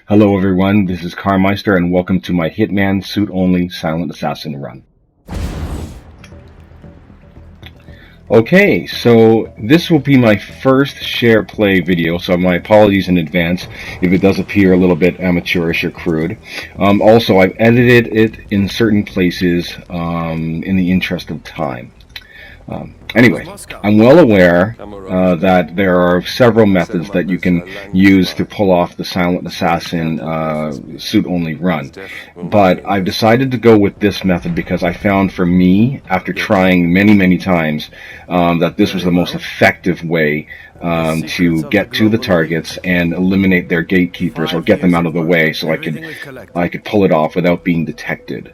Hello everyone, this is Carmeister and welcome to my Hitman suit-only silent assassin run. Okay, so this will be my first share play video, so my apologies in advance if it does appear a little bit amateurish or crude. Also, I've edited it in certain places in the interest of time. Anyway, I'm well aware that there are several methods that you can use to pull off the silent assassin suit-only run, but I've decided to go with this method because I found for me, after trying many times, that this was the most effective way to get to the targets and eliminate their gatekeepers or get them out of the way so I could pull it off without being detected.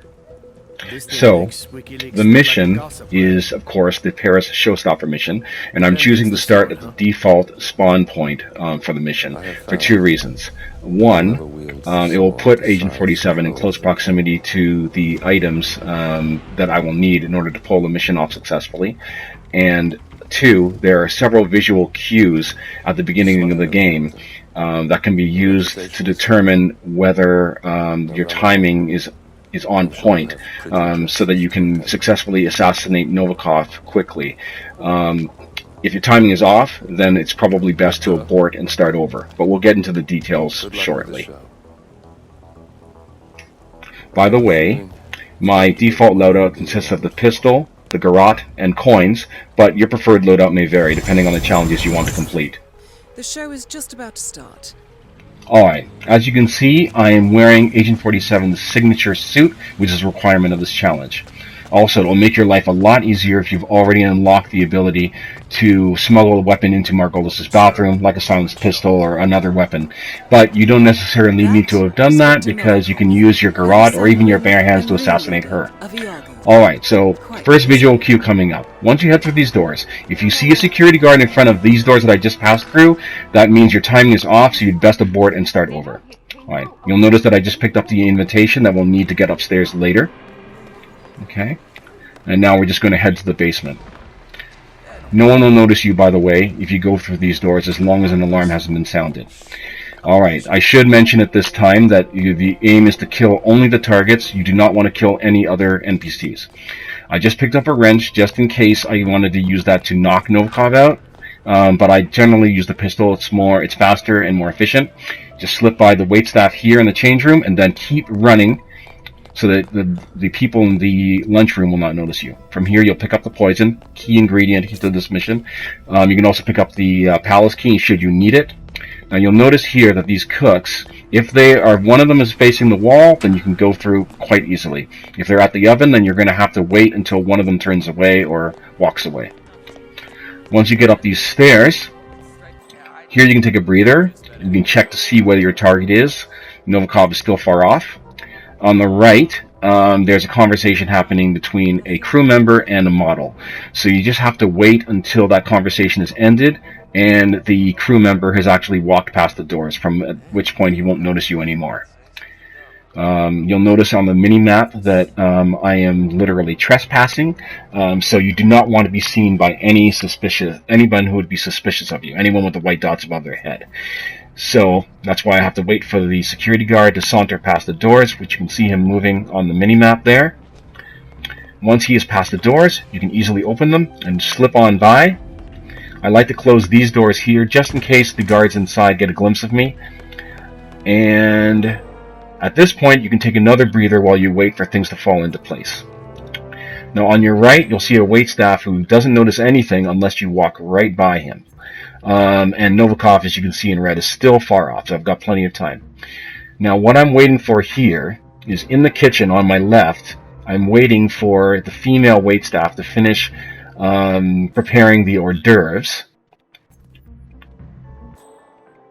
So, the mission is, of course, the Paris Showstopper mission, and I'm choosing to start at the default spawn point for the mission for two reasons. One, it will put Agent 47 in close proximity to the items that I will need in order to pull the mission off successfully, and two, there are several visual cues at the beginning of the game that can be used to determine whether your timing is on point, so that you can successfully assassinate Novikov quickly. If your timing is off, then it's probably best to abort and start over, but we'll get into the details shortly. By the way, my default loadout consists of the pistol, the garrote, and coins, but your preferred loadout may vary depending on the challenges you want to complete. The show is just about to start. Alright, as you can see, I am wearing Agent 47's signature suit, which is a requirement of this challenge. Also, it will make your life a lot easier if you've already unlocked the ability to smuggle a weapon into Margolis's bathroom, like a silenced pistol or another weapon. But you don't necessarily need to have done that because you can use your garrote or even your bare hands to assassinate her. Alright, so first visual cue coming up. Once you head through these doors, if you see a security guard in front of these doors that I just passed through, that means your timing is off, so you'd best abort and start over. Alright, you'll notice that I just picked up the invitation that we'll need to get upstairs later. Okay, and now we're just going to head to the basement. No one will notice you, by the way, if you go through these doors, as long as an alarm hasn't been sounded. Alright, I should mention at this time that the aim is to kill only the targets. You do not want to kill any other NPCs. I just picked up a wrench just in case I wanted to use that to knock Novikov out, but I generally use the pistol. It's faster and more efficient. Just slip by the waitstaff here in the change room and then keep running so that the people in the lunchroom will not notice you. From here, you'll pick up the poison, key ingredient to this mission. You can also pick up the palace key should you need it. Now you'll notice here that these cooks, if one of them is facing the wall, then you can go through quite easily. If they're at the oven, then you're going to have to wait until one of them turns away or walks away. Once you get up these stairs, here you can take a breather. You can check to see whether your target is. Novikov is still far off. On the right, there's a conversation happening between a crew member and a model. So you just have to wait until that conversation is ended and the crew member has actually walked past the doors, from at which point he won't notice you anymore. You'll notice on the mini-map that I am literally trespassing, so you do not want to be seen by anyone who would be suspicious of you, anyone with the white dots above their head. So that's why I have to wait for the security guard to saunter past the doors, which you can see him moving on the mini-map there. Once he is past the doors, you can easily open them and slip on by. I like to close these doors here just in case the guards inside get a glimpse of me. And at this point, you can take another breather while you wait for things to fall into place. Now on your right, you'll see a waitstaff who doesn't notice anything unless you walk right by him. And Novikov, as you can see in red, is still far off, so I've got plenty of time. Now what I'm waiting for here is in the kitchen on my left. I'm waiting for the female waitstaff to finish preparing the hors d'oeuvres.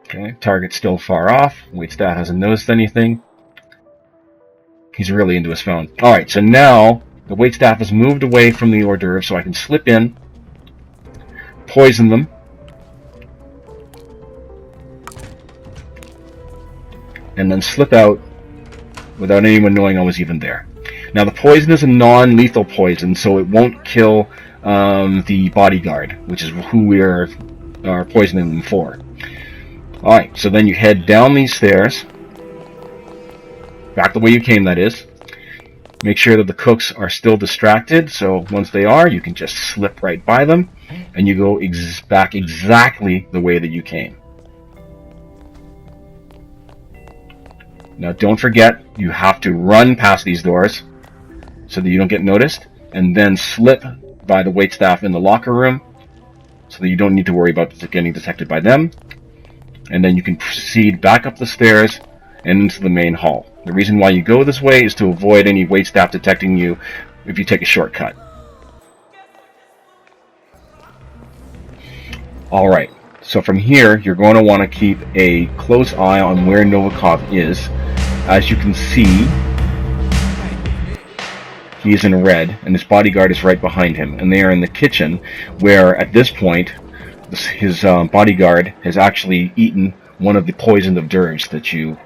Okay, target's still far off. Waitstaff hasn't noticed anything. He's really into his phone. Alright, so now the waitstaff has moved away from the hors d'oeuvres, so I can slip in, poison them, and then slip out without anyone knowing I was even there. Now the poison is a non-lethal poison, so it won't kill the bodyguard, which is who we are poisoning them for. Alright, so then you head down these stairs, Back the way you came, that is. Make sure that the cooks are still distracted, so once they are, you can just slip right by them, and you go back exactly the way that you came. Now don't forget, you have to run past these doors so that you don't get noticed, and then slip by the waitstaff in the locker room so that you don't need to worry about getting detected by them. And then you can proceed back up the stairs and into the main hall. The reason why you go this way is to avoid any waitstaff detecting you if you take a shortcut. Alright, so from here you're going to want to keep a close eye on where Novikov is. As you can see, he is in red and his bodyguard is right behind him, and they are in the kitchen where at this point his bodyguard has actually eaten one of the poisoned hors d'oeuvres that you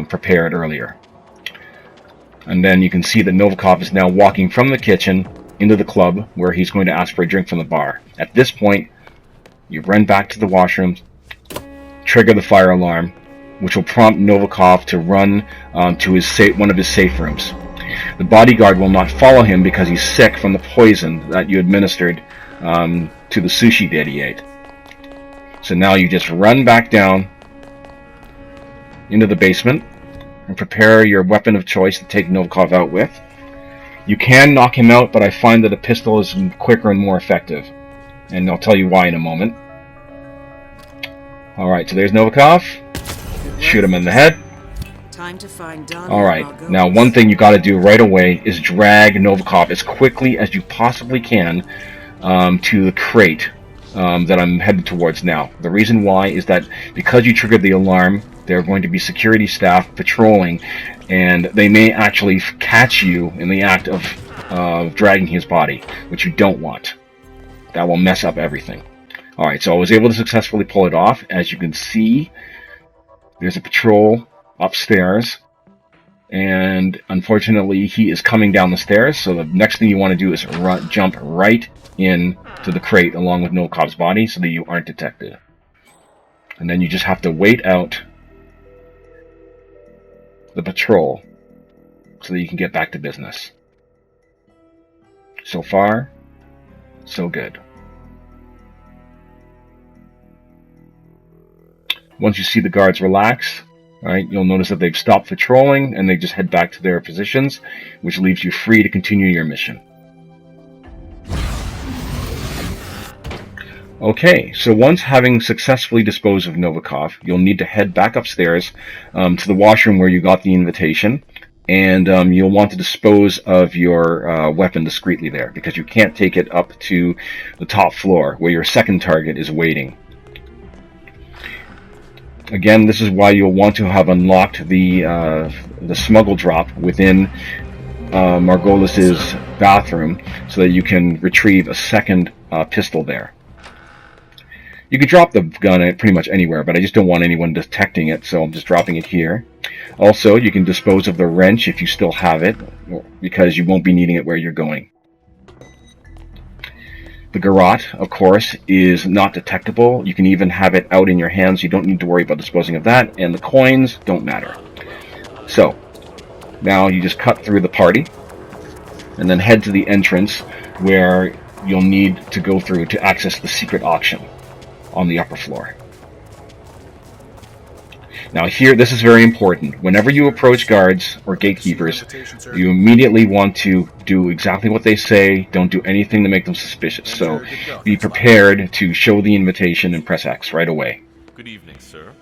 prepared earlier. And then you can see that Novikov is now walking from the kitchen into the club where he's going to ask for a drink from the bar. At this point, you run back to the washroom, trigger the fire alarm, which will prompt Novikov to run to one of his safe rooms. The bodyguard will not follow him because he's sick from the poison that you administered to the sushi that he ate. So now you just run back down into the basement and prepare your weapon of choice to take Novikov out with. You can knock him out, but I find that a pistol is quicker and more effective. And I'll tell you why in a moment. Alright, so there's Novikov. Shoot him in the head. Time to find Alright, now one thing you gotta do right away is drag Novikov as quickly as you possibly can to the crate that I'm headed towards now. The reason why is that because you triggered the alarm, there are going to be security staff patrolling, and they may actually catch you in the act of dragging his body, which you don't want. That will mess up everything. Alright, so I was able to successfully pull it off. As you can see, there's a patrol upstairs, and unfortunately he is coming down the stairs, so the next thing you want to do is jump right in to the crate along with Novikov's body so that you aren't detected. And then you just have to wait out the patrol so that you can get back to business. So far, so good. Once you see the guards relax, alright, you'll notice that they've stopped patrolling and they just head back to their positions, which leaves you free to continue your mission. Okay, so once having successfully disposed of Novikov, you'll need to head back upstairs to the washroom where you got the invitation, and you'll want to dispose of your weapon discreetly there, because you can't take it up to the top floor where your second target is waiting. Again, this is why you'll want to have unlocked the smuggle drop within Margolis's bathroom so that you can retrieve a second pistol there. You can drop the gun pretty much anywhere, but I just don't want anyone detecting it, so I'm just dropping it here. Also, you can dispose of the wrench if you still have it, because you won't be needing it where you're going. The garrote, of course, is not detectable. You can even have it out in your hands. You don't need to worry about disposing of that, and the coins don't matter. So, now you just cut through the party, and then head to the entrance where you'll need to go through to access the secret auction on the upper floor. Now here, this is very important. Whenever you approach guards or gatekeepers, you immediately want to do exactly what they say. Don't do anything to make them suspicious. So be prepared to show the invitation and press X right away. Good evening, sir.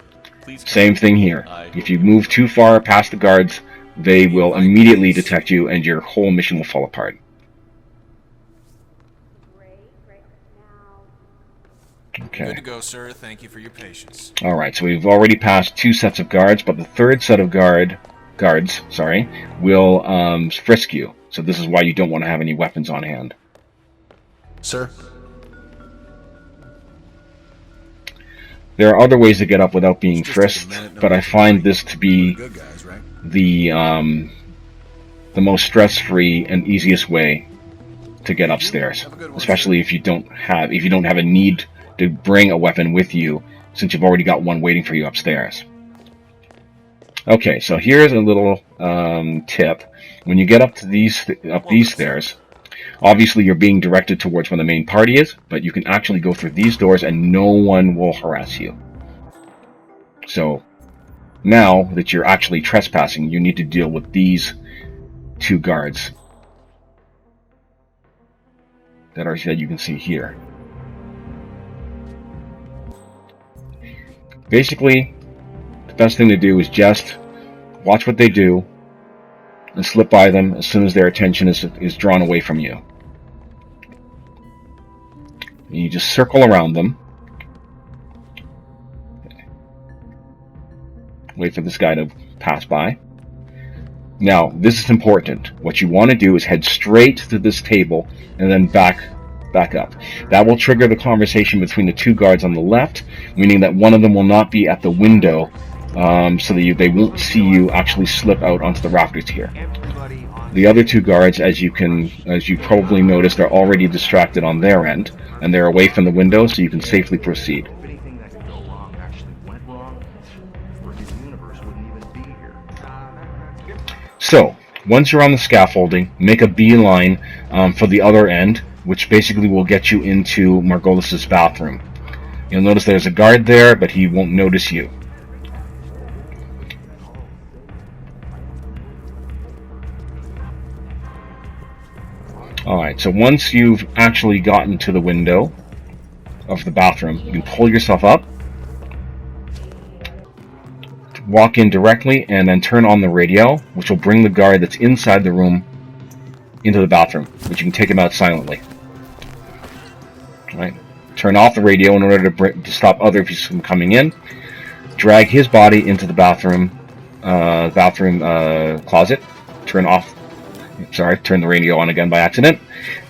Same thing here. If you move too far past the guards, they will immediately detect you and your whole mission will fall apart. Okay. Good to go, sir. Thank you for your patience. Alright, so we've already passed 2 sets of guards, but the third set of guards, will frisk you. So this is why you don't want to have any weapons on hand. Sir? There are other ways to get up without being frisked, but I find this to be the most stress-free and easiest way to get upstairs, especially if you don't have a need to bring a weapon with you, since you've already got one waiting for you upstairs. Okay, so here's a little tip. When you get up to these stairs, obviously you're being directed towards where the main party is, but you can actually go through these doors and no one will harass you. So now that you're actually trespassing, you need to deal with these two guards that you can see here. Basically, the best thing to do is just watch what they do and slip by them as soon as their attention is drawn away from you. And you just circle around them. Wait for this guy to pass by. Now, this is important. What you want to do is head straight to this table and then back up. That will trigger the conversation between the two guards on the left, meaning that one of them will not be at the window, so that they won't see you actually slip out onto the rafters here. The other two guards, as you probably noticed, are already distracted on their end, and they're away from the window, so you can safely proceed. So, once you're on the scaffolding, make a beeline for the other end, which basically will get you into Margolis' bathroom. You'll notice there's a guard there, but he won't notice you. Alright, so once you've actually gotten to the window of the bathroom, you can pull yourself up, walk in directly, and then turn on the radio, which will bring the guard that's inside the room into the bathroom, which you can take him out silently. Right? Turn off the radio in order to stop other people from coming in. Drag his body into the bathroom closet. Turn the radio on again by accident.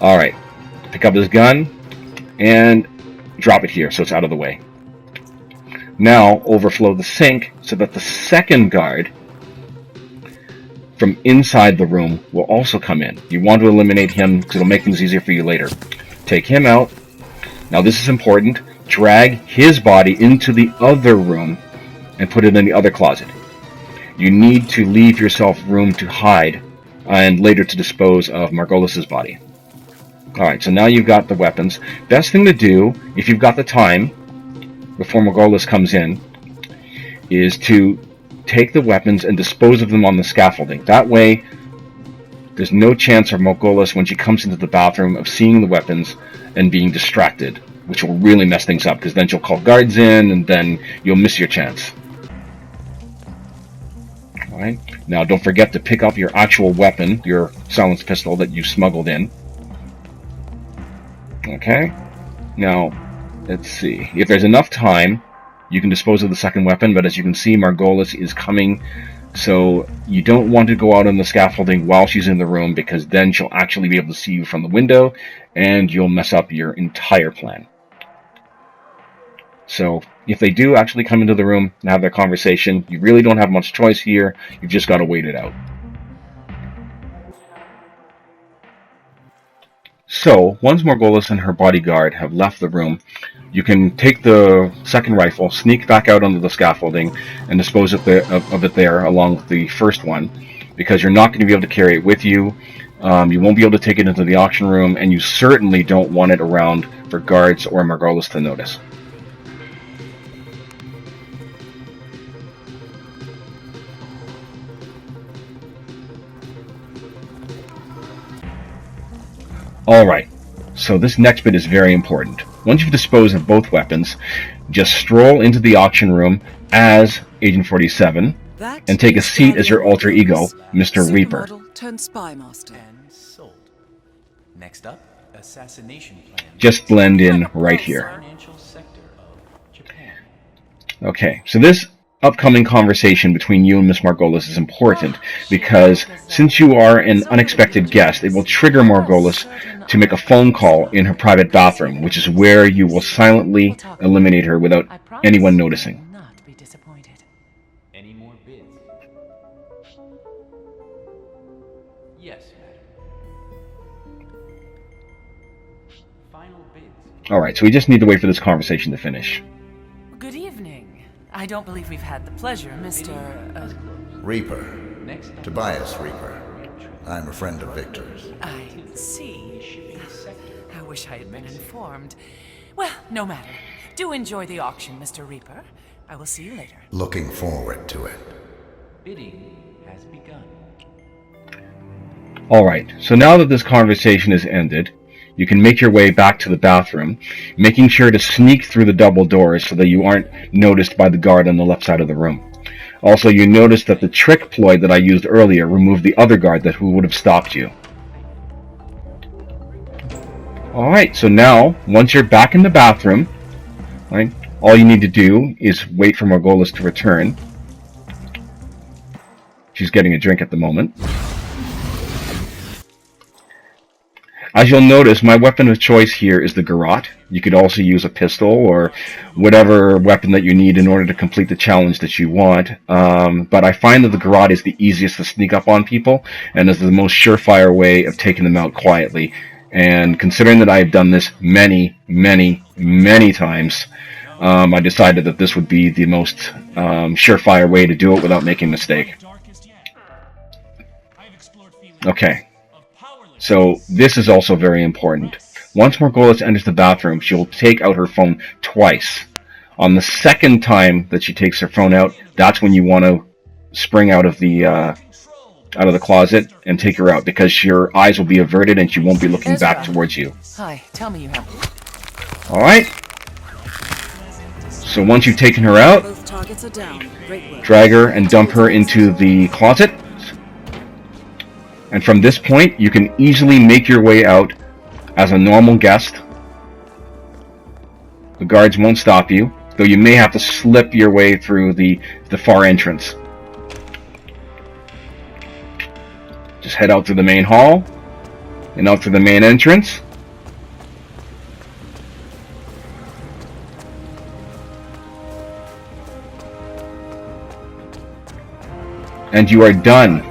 Alright, pick up his gun and drop it here so it's out of the way. Now overflow the sink so that the second guard from inside the room will also come in. You want to eliminate him because it'll make things easier for you later. Take him out. Now this is important. Drag his body into the other room and put it in the other closet. You need to leave yourself room to hide and later to dispose of Margolis' body. Alright, so now you've got the weapons. Best thing to do, if you've got the time, before Margolis comes in, is to take the weapons and dispose of them on the scaffolding. That way, there's no chance of Margolis, when she comes into the bathroom, of seeing the weapons and being distracted, which will really mess things up, because then she'll call guards in, and then you'll miss your chance. Alright, now don't forget to pick up your actual weapon, your silenced pistol that you smuggled in. Okay, now, let's see. If there's enough time, you can dispose of the second weapon, but as you can see, Margolis is coming, so you don't want to go out on the scaffolding while she's in the room, because then she'll actually be able to see you from the window, and you'll mess up your entire plan. So, if they do actually come into the room and have their conversation, you really don't have much choice here, you've just got to wait it out. So, once Margolis and her bodyguard have left the room, you can take the second rifle, sneak back out onto the scaffolding, and dispose of it there along with the first one, because you're not going to be able to carry it with you. You won't be able to take it into the auction room, and you certainly don't want it around for guards or Margolis to notice. Alright, so this next bit is very important. Once you've disposed of both weapons, just stroll into the auction room as Agent 47 and take a seat as your alter ego, Mr. Reaper. Turned spy master. And sold. Next up, assassination plan. Just blend in right here. Financial sector of Japan. Okay, so this upcoming conversation between you and Miss Margolis is important because since you are an unexpected guest, it will trigger Margolis to make a phone call in her private bathroom, which is where you will silently eliminate her without anyone noticing. Not be disappointed. Any more bids? Yes, madam. Final bids. Alright, so we just need to wait for this conversation to finish. Good evening. I don't believe we've had the pleasure, Mr. Reaper. Tobias Reaper. I'm a friend of Victor's. I see. I wish I had been informed. Well, no matter. Do enjoy the auction, Mr. Reaper. I will see you later. Looking forward to it. Bidding has begun. Alright, so now that this conversation is ended, you can make your way back to the bathroom, making sure to sneak through the double doors so that you aren't noticed by the guard on the left side of the room. Also, you notice that the trick ploy that I used earlier removed the other guard who would have stopped you. Alright, so now, once you're back in the bathroom, right, all you need to do is wait for Margolis to return. She's getting a drink at the moment. As you'll notice, my weapon of choice here is the garrote. You could also use a pistol or whatever weapon that you need in order to complete the challenge that you want. But I find that the garrote is the easiest to sneak up on people and is the most surefire way of taking them out quietly. And considering that I have done this many, many, many times, I decided that this would be the most surefire way to do it without making a mistake. Okay. So this is also very important. Once Margolis enters the bathroom, she will take out her phone twice. On the second time that she takes her phone out, that's when you want to spring out of the closet and take her out, because your eyes will be averted and she won't be looking back towards you. Hi, tell me you have... Alright? So once you've taken her out, Both targets are down. Great work. drag her and dump her into the closet. And from this point, you can easily make your way out as a normal guest. The guards won't stop you, though you may have to slip your way through the far entrance. Just head out through the main hall, and out through the main entrance. And you are done.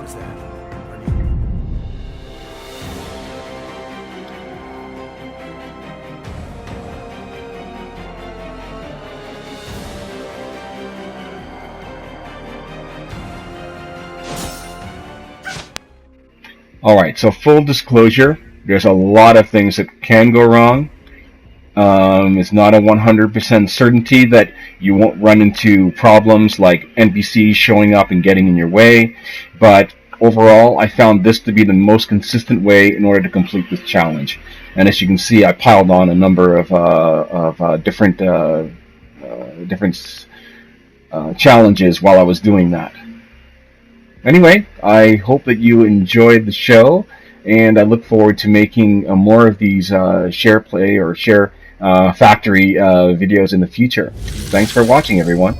Alright, so full disclosure, there's a lot of things that can go wrong. It's not a 100% certainty that you won't run into problems like NPCs showing up and getting in your way, but overall I found this to be the most consistent way in order to complete this challenge. And as you can see, I piled on a number of different challenges while I was doing that. Anyway, I hope that you enjoyed the show, and I look forward to making more of these share play or share factory videos in the future. Thanks for watching, everyone.